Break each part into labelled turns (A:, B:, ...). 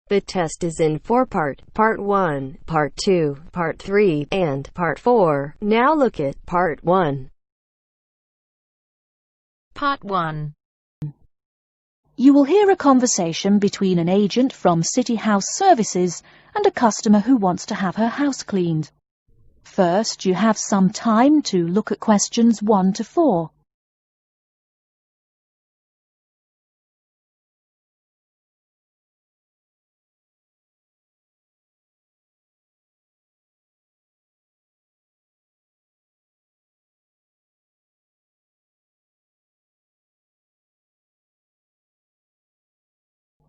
A: The test is in 4 parts: Part 1, Part 2, Part 3, and Part 4. Now look at Part 1.
B: Part 1.
C: You will hear a conversation between an agent from City House Services and a customer who wants to have her house cleaned. First, you have some time to look at questions 1 to 4.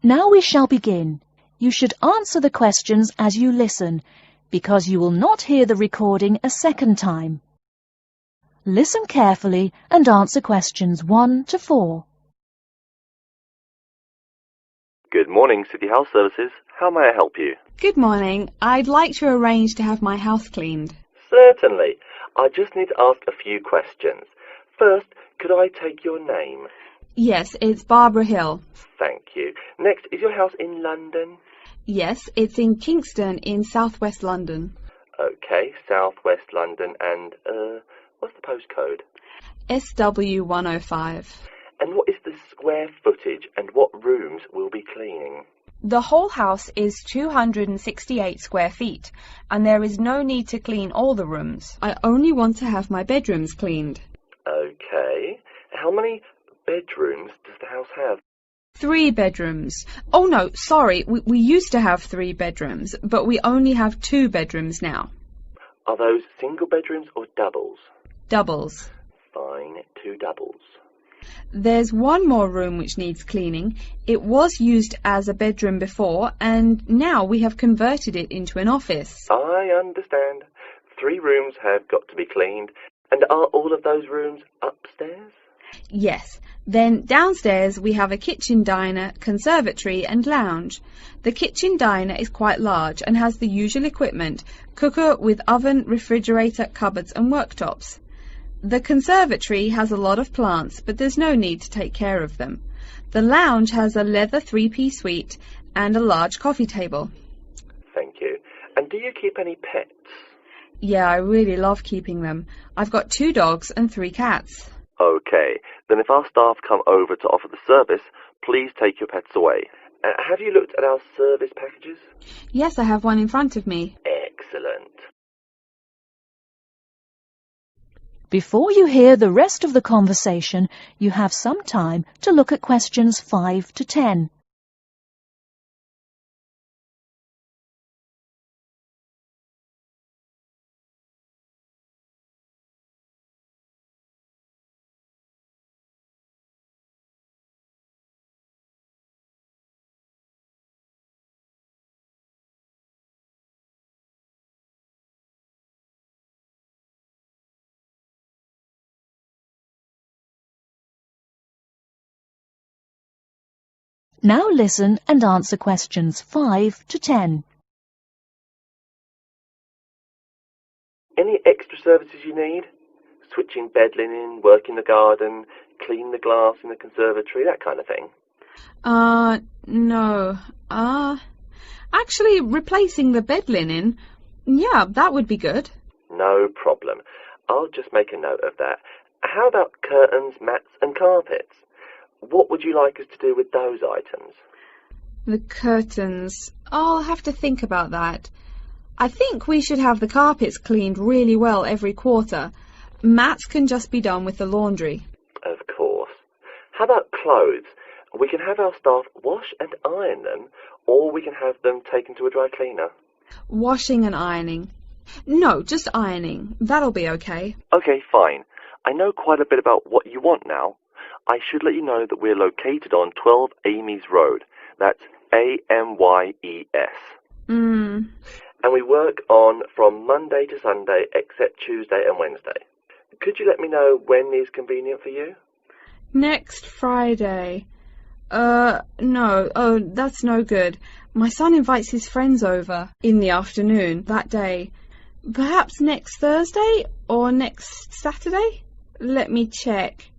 C: Now we shall begin. You should answer the questions as you listen, because you will not hear the recording a second time. Listen carefully and answer questions 1 to 4.
D: Good morning, City House Services. How may I help you?
E: Good morning. I'd like to arrange to have my house cleaned.
D: Certainly. I just need to ask a few questions. First, could I take your name?
E: Yes, it's Barbara Hill.
D: Thank you. Next, is your house in London?
E: Yes, it's in Kingston in southwest London.
D: Okay, southwest London, and, what's the postcode?
E: SW105.
D: And what is the square footage and what rooms will be cleaning?
B: The whole house is 268 square feet, and there is no need to clean all the rooms.
E: I only want to have my bedrooms cleaned.
D: Okay. How many bedrooms does the house have?
E: 3 bedrooms. Oh no, sorry, we used to have 3 bedrooms, but we only have 2 bedrooms now.
D: Are those single bedrooms or doubles?
E: Doubles.
D: Fine, 2 doubles.
E: There's one more room which needs cleaning. It was used as a bedroom before, and now we have converted it into an office.
D: I understand. 3 rooms have got to be cleaned. And are all of those rooms upstairs?
E: Yes. Then downstairs we have a kitchen diner, conservatory and lounge. The kitchen diner is quite large and has the usual equipment: cooker with oven, refrigerator, cupboards and worktops. The conservatory has a lot of plants, but there's no need to take care of them. The lounge has a leather 3-piece suite and a large coffee table.
D: Thank you. And do you keep any pets?
E: Yeah, I really love keeping them. I've got 2 dogs and 3 cats.
D: Okay, then if our staff come over to offer the service, please take your pets away. Have you looked at our service packages?
E: Yes, I have one in front of me.
D: Excellent.
C: Before you hear the rest of the conversation, you have some time to look at questions 5 to 10. Now listen and answer questions 5 to 10.
D: Any extra services you need? Switching bed linen, work in the garden, clean the glass in the conservatory, that kind of thing?
E: No. Actually, replacing the bed linen, yeah, that would be good.
D: No problem. I'll just make a note of that. How about curtains, mats and carpets? What would you like us to do with those items?
E: The curtains. I'll have to think about that. I think we should have the carpets cleaned really well every quarter. Mats can just be done with the laundry.
D: Of course. How about clothes? We can have our staff wash and iron them, or we can have them taken to a dry cleaner.
E: Washing and ironing. No, just ironing. That'll be okay.
D: Okay, fine. I know quite a bit about what you want now. I should let you know that we're located on 12 Amy's Road. That's Amyes. And we work on from Monday to Sunday except Tuesday and Wednesday. Could you let me know when is convenient for you?
E: Next Friday. No. Oh, that's no good. My son invites his friends over in the afternoon that day. Perhaps next Thursday or next Saturday? Let me check.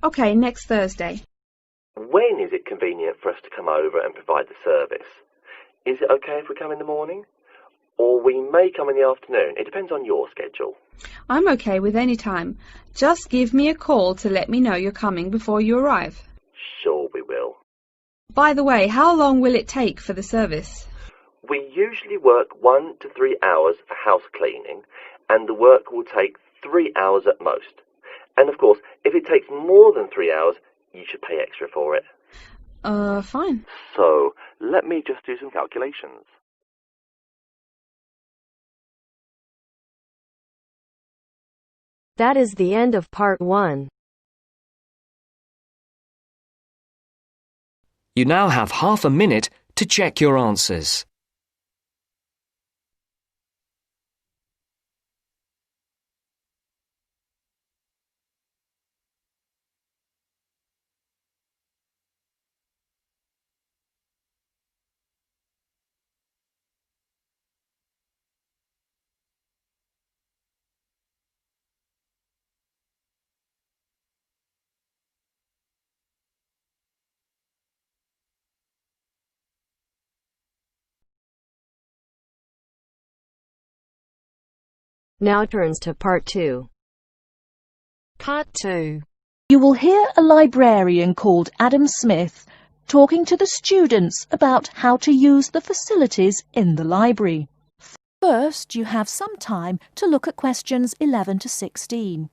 E: Okay, next Thursday.
D: When is it convenient for us to come over and provide the service? Is it okay if we come in the morning? Or we may come in the afternoon. It depends on your schedule.
E: I'm okay with any time. Just give me a call to let me know you're coming before you arrive.
D: Sure we will.
E: By the way, how long will it take for the service?
D: We usually work 1 to 3 hours for house cleaning, and the work will take 3 hours at most. And of course, if it takes more than 3 hours, you should pay extra for it.
E: Fine.
D: So, let me just do some calculations.
A: That is the end of part 1.
F: You now have half a minute to check your answers.
A: Now turns to part 2.
C: Part 2. You will hear a librarian called Adam Smith talking to the students about how to use the facilities in the library. First, you have some time to look at questions 11 to 16.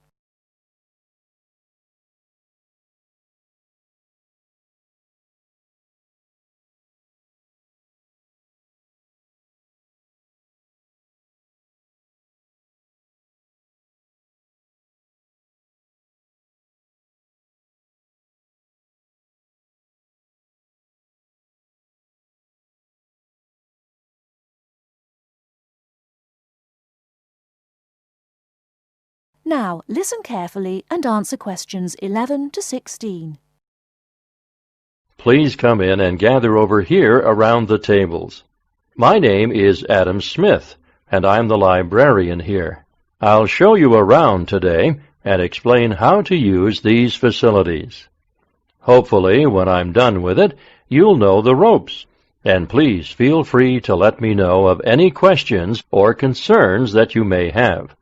C: Now, listen carefully and answer questions 11 to 16.
G: Please come in and gather over here around the tables. My name is Adam Smith, and I'm the librarian here. I'll show you around today and explain how to use these facilities. Hopefully, when I'm done with it, you'll know the ropes. And please feel free to let me know of any questions or concerns that you may have.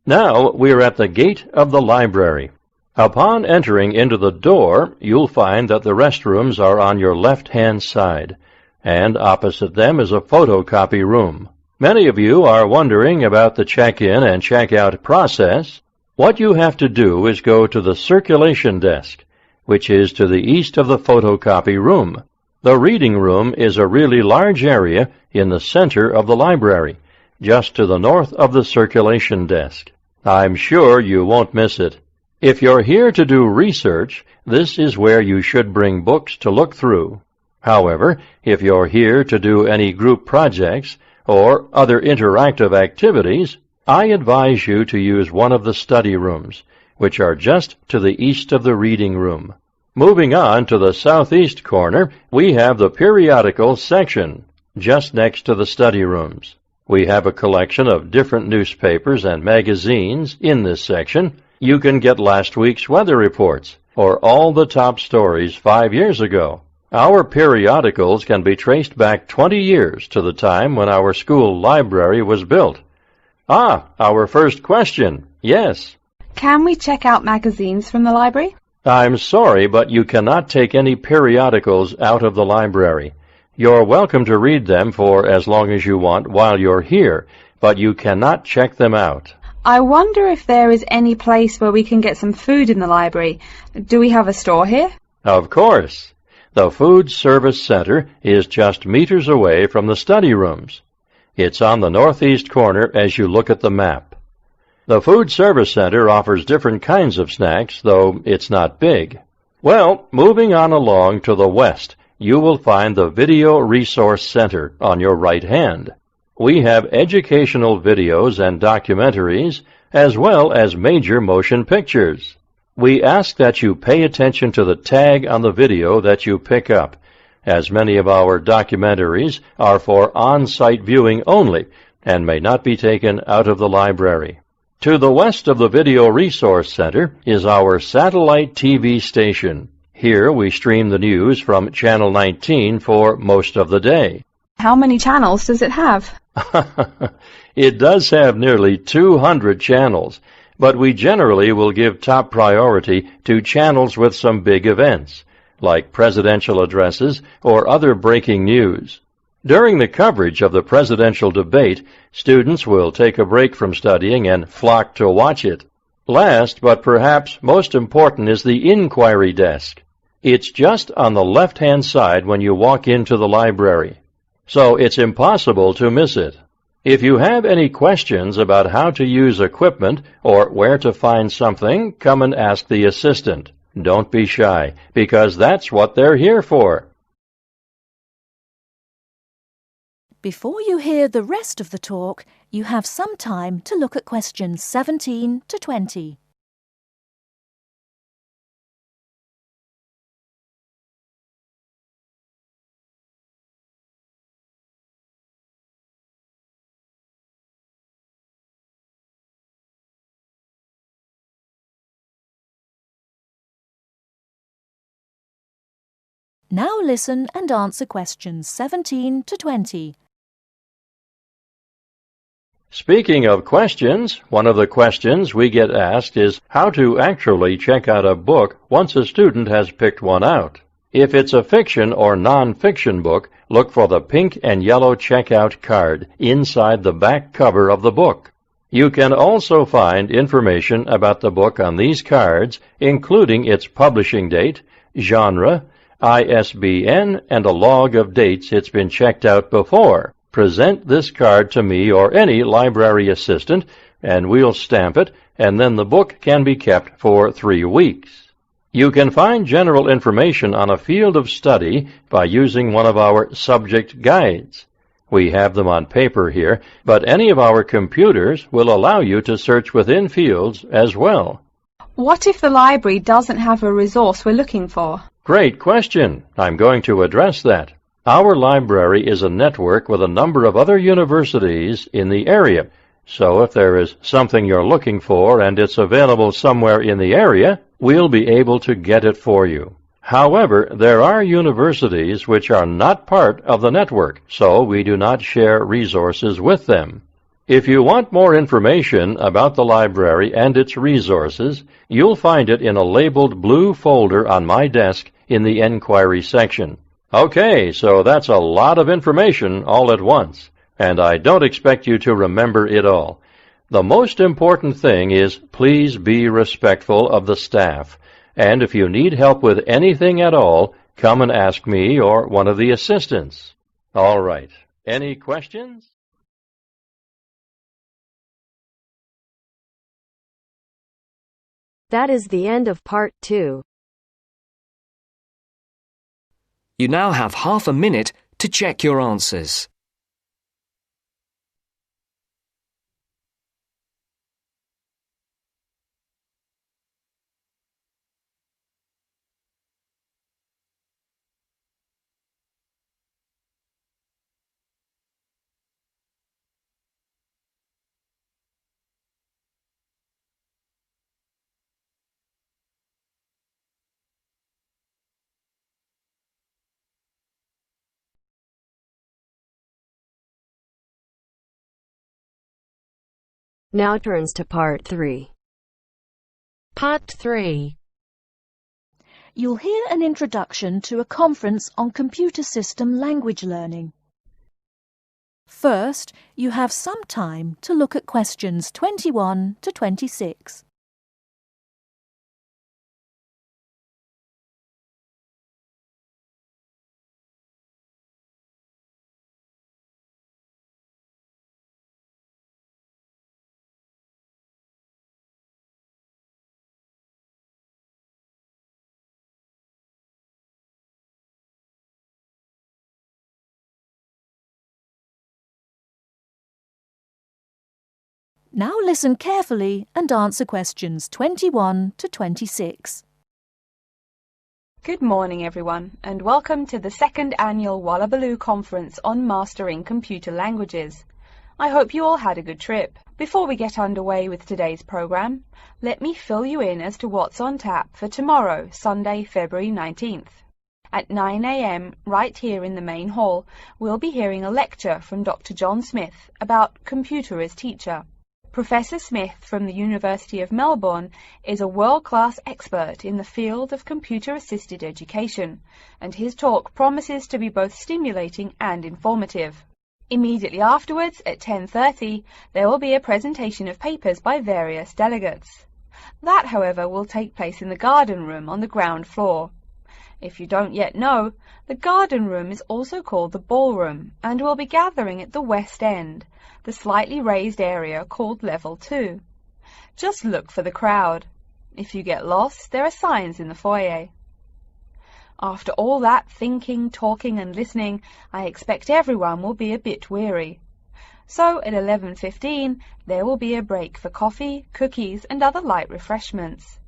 G: Now we're at the gate of the library. Upon entering into the door, you'll find that the restrooms are on your left-hand side, and opposite them is a photocopy room. Many of you are wondering about the check-in and check-out process. What you have to do is go to the circulation desk, which is to the east of the photocopy room. The reading room is a really large area in the center of the library, just to the north of the circulation desk. I'm sure you won't miss it. If you're here to do research, this is where you should bring books to look through. However, if you're here to do any group projects or other interactive activities, I advise you to use one of the study rooms, which are just to the east of the reading room. Moving on to the southeast corner, we have the periodical section, just next to the study rooms. We have a collection of different newspapers and magazines in this section. You can get last week's weather reports or all the top stories 5 years ago. Our periodicals can be traced back 20 years to the time when our school library was built. Our first question. Yes.
B: Can we check out magazines from the library?
G: I'm sorry, but you cannot take any periodicals out of the library. You're welcome to read them for as long as you want while you're here, but you cannot check them out.
B: I wonder if there is any place where we can get some food in the library. Do we have a store here?
G: Of course. The Food Service Center is just meters away from the study rooms. It's on the northeast corner as you look at the map. The Food Service Center offers different kinds of snacks, though it's not big. Well, moving on along to the west, you will find the Video Resource Center on your right hand. We have educational videos and documentaries, as well as major motion pictures. We ask that you pay attention to the tag on the video that you pick up, as many of our documentaries are for on-site viewing only and may not be taken out of the library. To the west of the Video Resource Center is our satellite TV station. Here we stream the news from Channel 19 for most of the day.
E: How many channels does it have?
G: It does have nearly 200 channels, but we generally will give top priority to channels with some big events, like presidential addresses or other breaking news. During the coverage of the presidential debate, students will take a break from studying and flock to watch it. Last, but perhaps most important, is the inquiry desk. It's just on the left-hand side when you walk into the library, so it's impossible to miss it. If you have any questions about how to use equipment or where to find something, come and ask the assistant. Don't be shy, because that's what they're here for.
C: Before you hear the rest of the talk, you have some time to look at questions 17 to 20. Now listen and answer questions 17 to 20.
G: Speaking of questions, one of the questions we get asked is how to actually check out a book once a student has picked one out. If it's a fiction or non-fiction book, look for the pink and yellow checkout card inside the back cover of the book. You can also find information about the book on these cards, including its publishing date, genre, ISBN, and a log of dates it's been checked out before. Present this card to me or any library assistant, and we'll stamp it, and then the book can be kept for 3 weeks. You can find general information on a field of study by using one of our subject guides. We have them on paper here, but any of our computers will allow you to search within fields as well.
E: What if the library doesn't have a resource we're looking for?
G: Great question. I'm going to address that. Our library is a network with a number of other universities in the area. So if there is something you're looking for and it's available somewhere in the area, we'll be able to get it for you. However, there are universities which are not part of the network, so we do not share resources with them. If you want more information about the library and its resources, you'll find it in a labeled blue folder on my desk in the Enquiry section. Okay, so that's a lot of information all at once, and I don't expect you to remember it all. The most important thing is please be respectful of the staff, and if you need help with anything at all, come and ask me or one of the assistants. All right, any questions?
A: That is the end of part 2.
F: You now have half a minute to check your answers.
A: Now turns to part 3.
H: Part 3.
C: You'll hear an introduction to a conference on computer system language learning. First, you have some time to look at questions 21 to 26. Now listen carefully and answer questions 21 to 26.
B: Good morning, everyone, and welcome to the second annual Wallabaloo Conference on Mastering Computer Languages. I hope you all had a good trip. Before we get underway with today's program, let me fill you in as to what's on tap for tomorrow, Sunday, February 19th. At 9 a.m., right here in the main hall, we'll be hearing a lecture from Dr. John Smith about computer as teacher. Professor Smith from the University of Melbourne is a world-class expert in the field of computer-assisted education, and his talk promises to be both stimulating and informative. Immediately afterwards, at 10:30, there will be a presentation of papers by various delegates. That, however, will take place in the garden room on the ground floor. If you don't yet know, the garden room is also called the ballroom, and will be gathering at the west end, the slightly raised area called Level 2. Just look for the crowd. If you get lost, there are signs in the foyer. After all that thinking, talking and listening, I expect everyone will be a bit weary. So at 11:15, there will be a break for coffee, cookies and other light refreshments.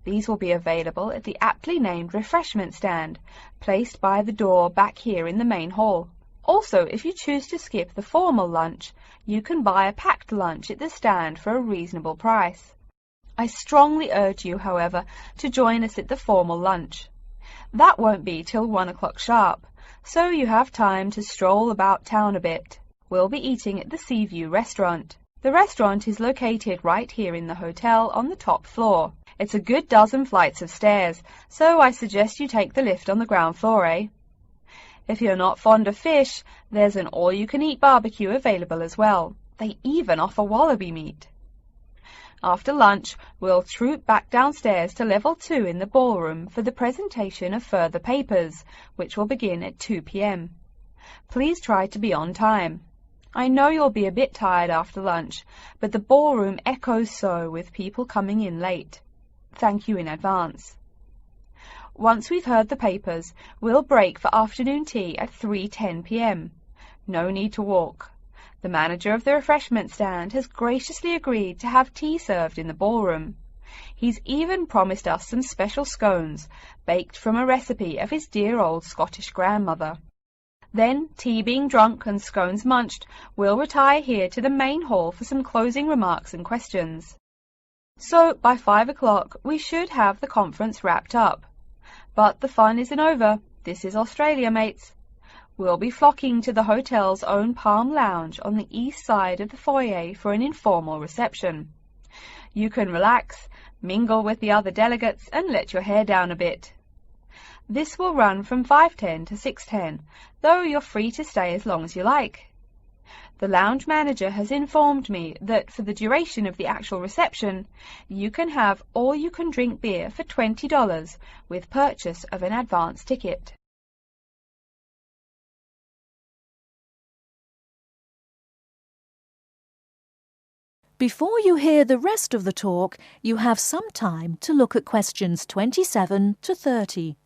B: These will be available at the aptly named refreshment stand, placed by the door back here in the main hall. Also, if you choose to skip the formal lunch, you can buy a packed lunch at the stand for a reasonable price. I strongly urge you, however, to join us at the formal lunch. That won't be till 1 o'clock sharp, so you have time to stroll about town a bit. We'll be eating at the Seaview restaurant. The restaurant is located right here in the hotel on the top floor. It's a good dozen flights of stairs, so I suggest you take the lift on the ground floor, eh? If you're not fond of fish, there's an all-you-can-eat barbecue available as well. They even offer wallaby meat. After lunch, we'll troop back downstairs to Level 2 in the ballroom for the presentation of further papers, which will begin at 2 p.m. Please try to be on time. I know you'll be a bit tired after lunch, but the ballroom echoes so with people coming in late. Thank you in advance. Once we've heard the papers, we'll break for afternoon tea at 3:10 p.m. No need to walk. The manager of the refreshment stand has graciously agreed to have tea served in the ballroom. He's even promised us some special scones, baked from a recipe of his dear old Scottish grandmother. Then, tea being drunk and scones munched, we'll retire here to the main hall for some closing remarks and questions. So, by 5 o'clock, we should have the conference wrapped up. But the fun isn't over. This is Australia, mates. We'll be flocking to the hotel's own Palm Lounge on the east side of the foyer for an informal reception. You can relax, mingle with the other delegates, and let your hair down a bit. This will run from 5:10 to 6:10, though you're free to stay as long as you like. The lounge manager has informed me that for the duration of the actual reception, you can have all-you-can-drink beer for $20 with purchase of an advance ticket.
C: Before you hear the rest of the talk, you have some time to look at questions 27 to 30.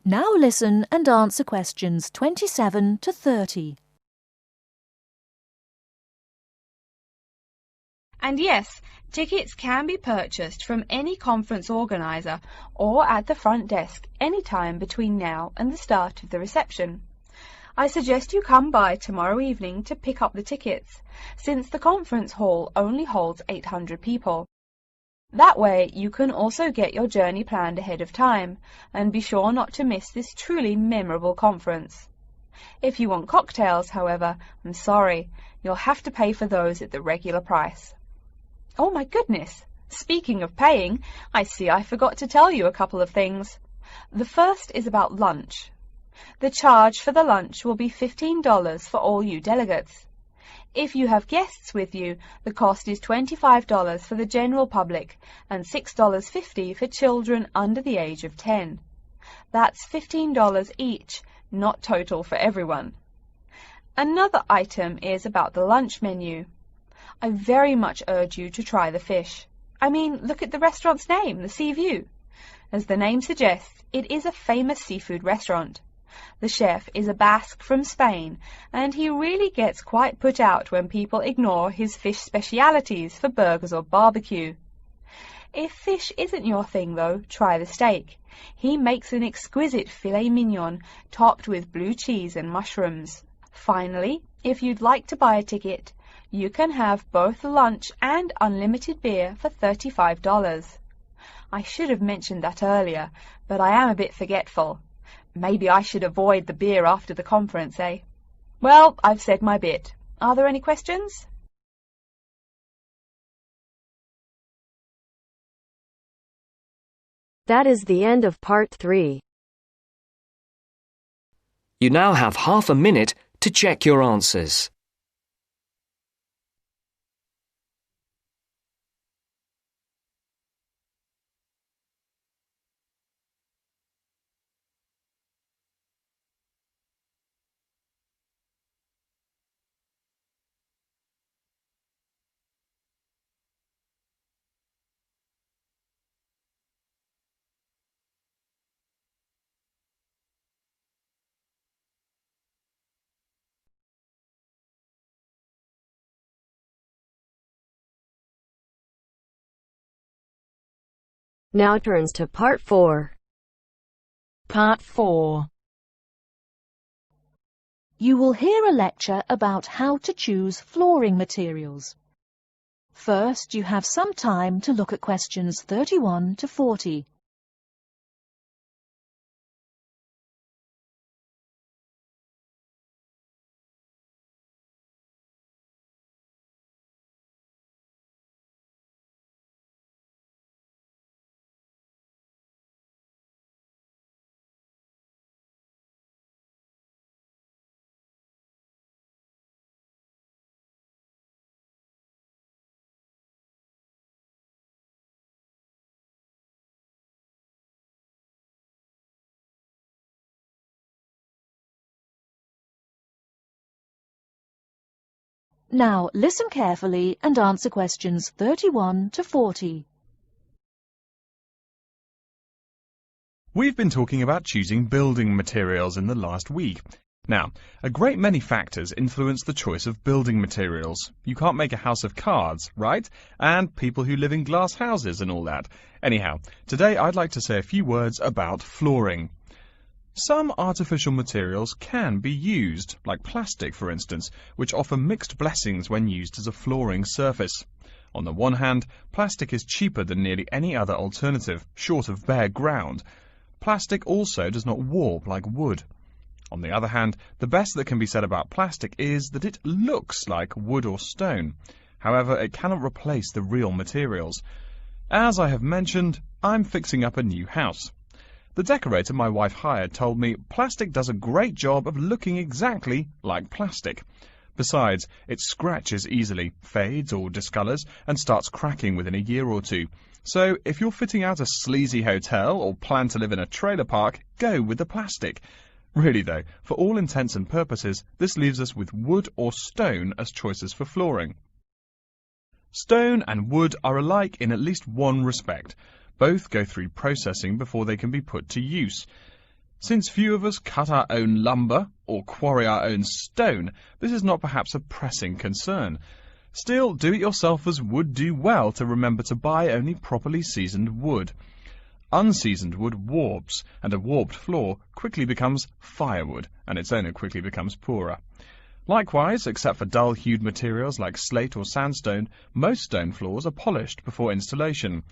C: Now listen and answer questions 27 to 30.
B: And yes, tickets can be purchased from any conference organizer or at the front desk any time between now and the start of the reception. I suggest you come by tomorrow evening to pick up the tickets, since the conference hall only holds 800 people. That way you can also get your journey planned ahead of time, and be sure not to miss this truly memorable conference. If you want cocktails, however, I'm sorry, you'll have to pay for those at the regular price. Oh my goodness! Speaking of paying, I see I forgot to tell you a couple of things. The first is about lunch. The charge for the lunch will be $15 for all you delegates. If you have guests with you, the cost is $25 for the general public and $6.50 for children under the age of 10. That's $15 each, not total for everyone. Another item is about the lunch menu. I very much urge you to try the fish. I mean, look at the restaurant's name, the Seaview. As the name suggests, it is a famous seafood restaurant. The chef is a Basque from Spain, and he really gets quite put out when people ignore his fish specialities for burgers or barbecue. If fish isn't your thing, though, try the steak. He makes an exquisite filet mignon topped with blue cheese and mushrooms. Finally, if you'd like to buy a ticket, you can have both lunch and unlimited beer for $35. I should have mentioned that earlier, but I am a bit forgetful. Maybe I should avoid the beer after the conference, eh? Well, I've said my bit. Are there any questions?
A: That is the end of part 3.
F: You now have half a minute to check your answers.
A: Now turns to part 4.
H: Part 4.
C: You will hear a lecture about how to choose flooring materials. First, you have some time to look at questions 31 to 40. Now listen carefully and answer questions 31 to 40.
I: We've been talking about choosing building materials in the last week. Now, a great many factors influence the choice of building materials. You can't make a house of cards, right? And people who live in glass houses and all that. Anyhow, today I'd like to say a few words about flooring. Some artificial materials can be used, like plastic for instance, which offer mixed blessings when used as a flooring surface. On the one hand, plastic is cheaper than nearly any other alternative, short of bare ground. Plastic also does not warp like wood. On the other hand, the best that can be said about plastic is that it looks like wood or stone. However, it cannot replace the real materials. As I have mentioned, I'm fixing up a new house. The decorator my wife hired told me plastic does a great job of looking exactly like plastic. Besides, it scratches easily, fades or discolors, and starts cracking within a year or two. So, if you're fitting out a sleazy hotel or plan to live in a trailer park, go with the plastic. Really though, for all intents and purposes, this leaves us with wood or stone as choices for flooring. Stone and wood are alike in at least one respect. Both go through processing before they can be put to use. Since few of us cut our own lumber or quarry our own stone, this is not perhaps a pressing concern. Still, do-it-yourselfers would do well to remember to buy only properly seasoned wood. Unseasoned wood warps, and a warped floor quickly becomes firewood, and its owner quickly becomes poorer. Likewise, except for dull-hued materials like slate or sandstone, most stone floors are polished before installation.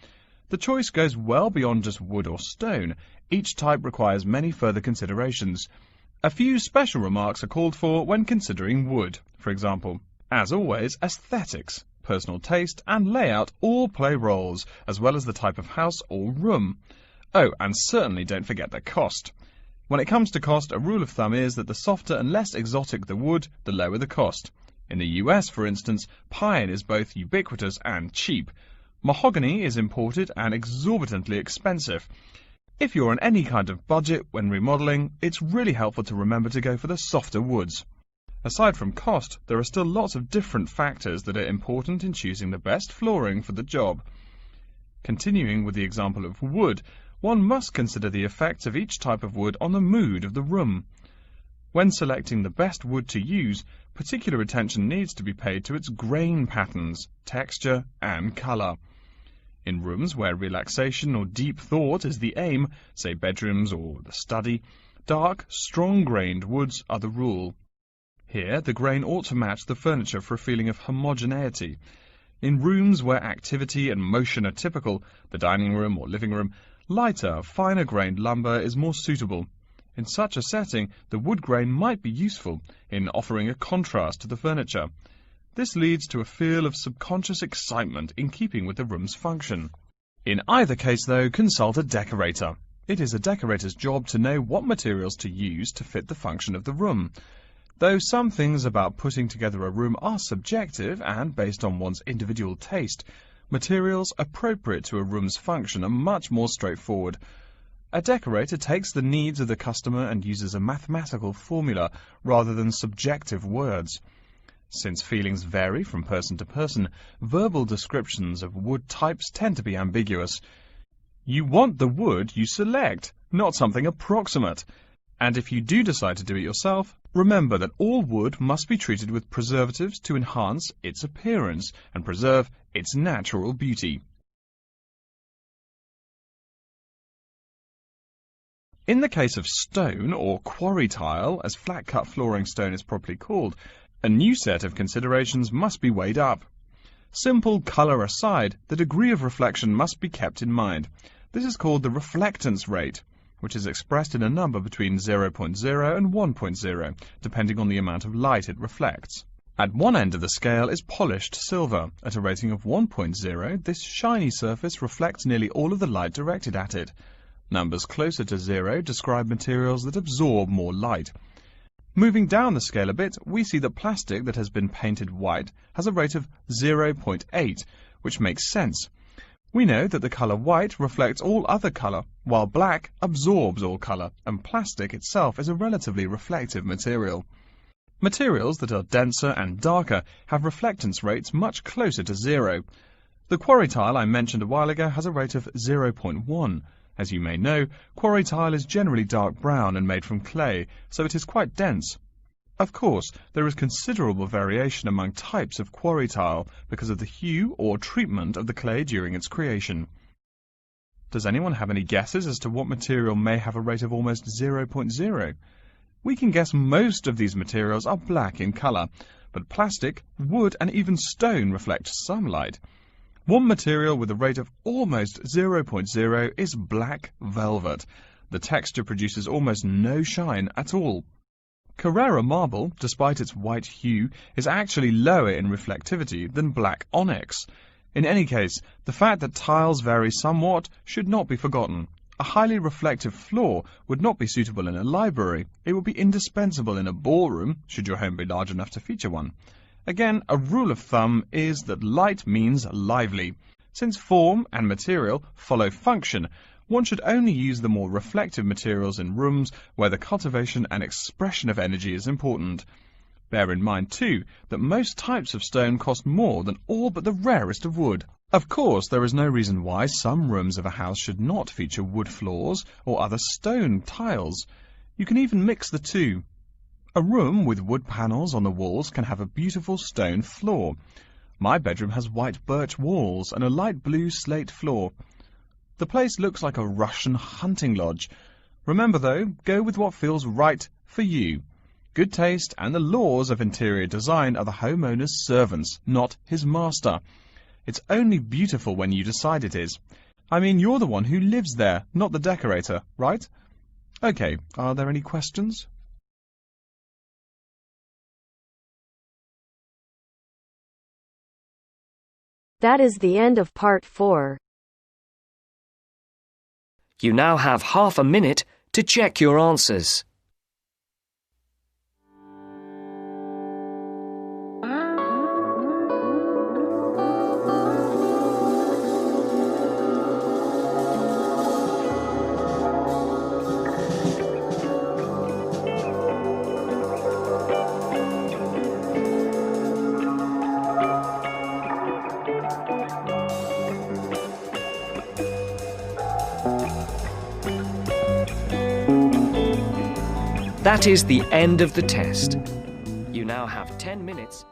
I: The choice goes well beyond just wood or stone. Each type requires many further considerations. A few special remarks are called for when considering wood. For example, as always, aesthetics, personal taste and layout all play roles, as well as the type of house or room. Oh, and certainly don't forget the cost. When it comes to cost, a rule of thumb is that the softer and less exotic the wood, the lower the cost. In the US, for instance, pine is both ubiquitous and cheap. Mahogany is imported and exorbitantly expensive. If you're on any kind of budget when remodeling, it's really helpful to remember to go for the softer woods. Aside from cost, there are still lots of different factors that are important in choosing the best flooring for the job. Continuing with the example of wood, one must consider the effects of each type of wood on the mood of the room. When selecting the best wood to use, particular attention needs to be paid to its grain patterns, texture and colour. In rooms where relaxation or deep thought is the aim, say bedrooms or the study, dark, strong-grained woods are the rule. Here, the grain ought to match the furniture for a feeling of homogeneity. In rooms where activity and motion are typical, the dining room or living room, lighter, finer-grained lumber is more suitable. In such a setting, the wood grain might be useful in offering a contrast to the furniture. This leads to a feel of subconscious excitement in keeping with the room's function. In either case, though, consult a decorator. It is a decorator's job to know what materials to use to fit the function of the room. Though some things about putting together a room are subjective and based on one's individual taste, materials appropriate to a room's function are much more straightforward. A decorator takes the needs of the customer and uses a mathematical formula rather than subjective words. Since feelings vary from person to person, verbal descriptions of wood types tend to be ambiguous. You want the wood you select, not something approximate. And if you do decide to do it yourself, remember that all wood must be treated with preservatives to enhance its appearance and preserve its natural beauty. In the case of stone, or quarry tile, as flat-cut flooring stone is properly called, a new set of considerations must be weighed up. Simple colour aside, the degree of reflection must be kept in mind. This is called the reflectance rate, which is expressed in a number between 0.0 and 1.0, depending on the amount of light it reflects. At one end of the scale is polished silver. At a rating of 1.0, this shiny surface reflects nearly all of the light directed at it. Numbers closer to 0 describe materials that absorb more light. Moving down the scale a bit, we see that plastic that has been painted white has a rate of 0.8, which makes sense. We know that the colour white reflects all other colour, while black absorbs all colour, and plastic itself is a relatively reflective material. Materials that are denser and darker have reflectance rates much closer to 0. The quarry tile I mentioned a while ago has a rate of 0.1. As you may know, quarry tile is generally dark brown and made from clay, so it is quite dense. Of course, there is considerable variation among types of quarry tile because of the hue or treatment of the clay during its creation. Does anyone have any guesses as to what material may have a rate of almost 0.0? We can guess most of these materials are black in colour, but plastic, wood and even stone reflect some light. One material with a rate of almost 0.0 is black velvet. The texture produces almost no shine at all. Carrara marble, despite its white hue, is actually lower in reflectivity than black onyx. In any case, the fact that tiles vary somewhat should not be forgotten. A highly reflective floor would not be suitable in a library. It would be indispensable in a ballroom, should your home be large enough to feature one. Again, a rule of thumb is that light means lively. Since form and material follow function, one should only use the more reflective materials in rooms where the cultivation and expression of energy is important. Bear in mind, too, that most types of stone cost more than all but the rarest of wood. Of course, there is no reason why some rooms of a house should not feature wood floors or other stone tiles. You can even mix the two. A room with wood panels on the walls can have a beautiful stone floor. My bedroom has white birch walls and a light blue slate floor. The place looks like a Russian hunting lodge. Remember, though, go with what feels right for you. Good taste and the laws of interior design are the homeowner's servants, not his master. It's only beautiful when you decide it is. I mean, you're the one who lives there, not the decorator, right? Okay, are there any questions?
A: That is the end of part 4.
F: You now have half a minute to check your answers. That is the end of the test. You now have 10 minutes